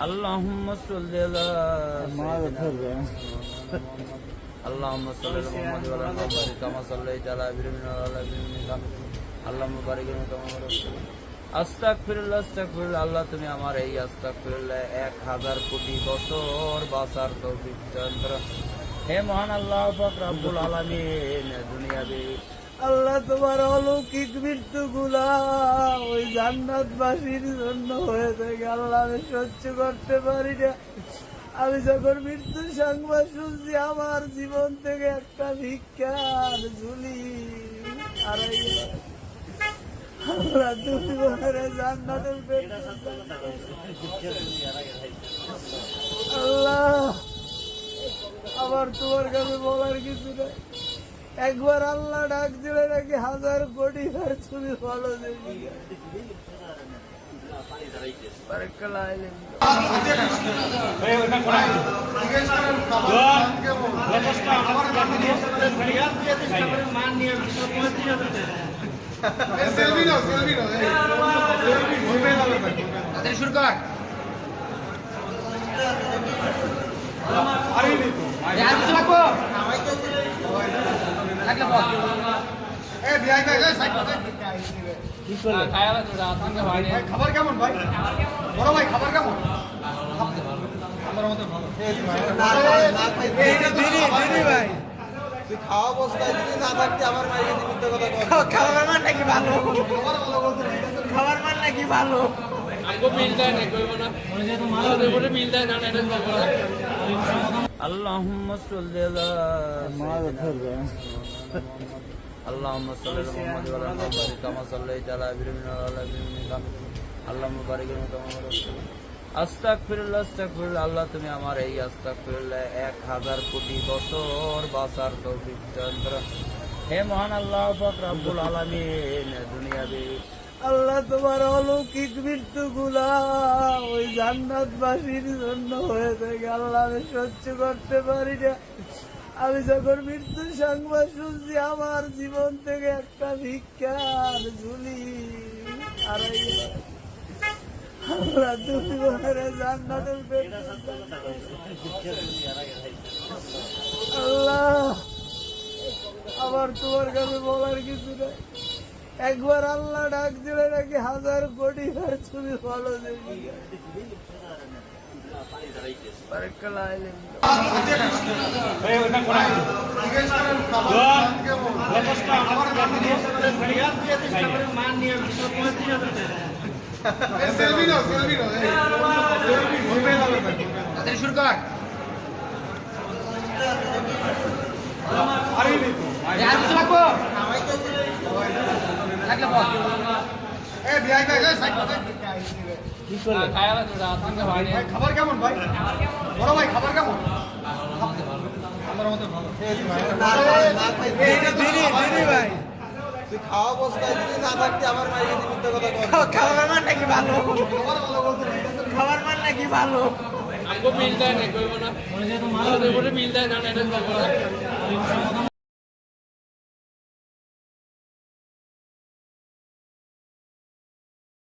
اللهم صل على سيدنا اللهم صل على محمد وعلى ال محمد كما صليت على ابراهيم وعلى ال ابراهيم انك حميد مجيد اللهم بارك لنا كما باركت আস্তাগফিরুল্লাহ আস্তাগফিরুল্লাহ আল্লাহ তুমি আমার এই আস্তাগফিরুল্লাহ 1000 কোটি বছর বাঁচার তৌফিক দান করো হে মহান আল্লাহ পাক রব্বুল আলামিন দুনিয়াবি আল্লাহ তোমার অলৌকিক মৃত্যুগুলা ওই জান্নাতবাসীর জন্য হয়ে থাকে আল্লাহ আমি সহ্য করতে পারি না আমি যখন মৃত্যুর সংবাদ শুনছি আমার জীবন থেকে একটা ভিক্ষার ঝুলি হারাই গেল আল্লাহ তুমি ওনারে জান্নাতের আল্লাহ আবার তোমার কাছে বলার কিছু নাই একবার আল্লাহ ডাক দিলে নাকি 1000 কোটি বার তুমি বলো দেখি শুরু কর খাবার কেমন ভাই বড় ভাই খাবার কেমন ভাই তুই খাওয়া অবস্থায় যদি না থাকতে আমার মায়ের মিথ্যা কথা খাবার মান নাকি ভালো খাবার মান নাকি ভালো اللهم صل على اللهم صل على محمد وعلى ال محمد كما صليت على ابراهيم وعلى ال ابراهيم انك حميد مجيد اللهم بارك لنا كما باركت আস্তাগফিরুল্লাহ আস্তাগফিরুল্লাহ আল্লাহ তুমি আমার এই আস্তাগফিরুল্লাহ 1000 কোটি বছর বাঁচার তৌফিক দান করো হে মহান আল্লাহ পাক রব্বুল আলামিন দুনিয়াবি আল্লাহ তোমার অলৌকিক মৃত্যুগুলা ওই জান্নাতবাসীর জন্য হয়ে থাকে আল্লাহ আমি সহ্য করতে পারি না আমি যখন মৃত্যুর সংবাদ শুনছি আমার জীবন থেকে একটা ভিক্ষার ঝুলি হারাই গেল আল্লাহ তুমি ওনারে জান্নাতের আল্লাহ আবার তোমার কাছে বলার কিছু নাই একবার আল্লাহ ডাক দিলে নাকি 1000 কোটি বার তুমি বলো দেখি শুরু কর খাবার কেমন ভাই বড় ভাই খাবার কেমন ভাই তুই খাওয়া অবস্থায় যদি না থাকতে আমার মায়ের মিথ্যা কথা খাবার মান নাকি ভালো খাবার মান নাকি ভালো মিলতে মিলতে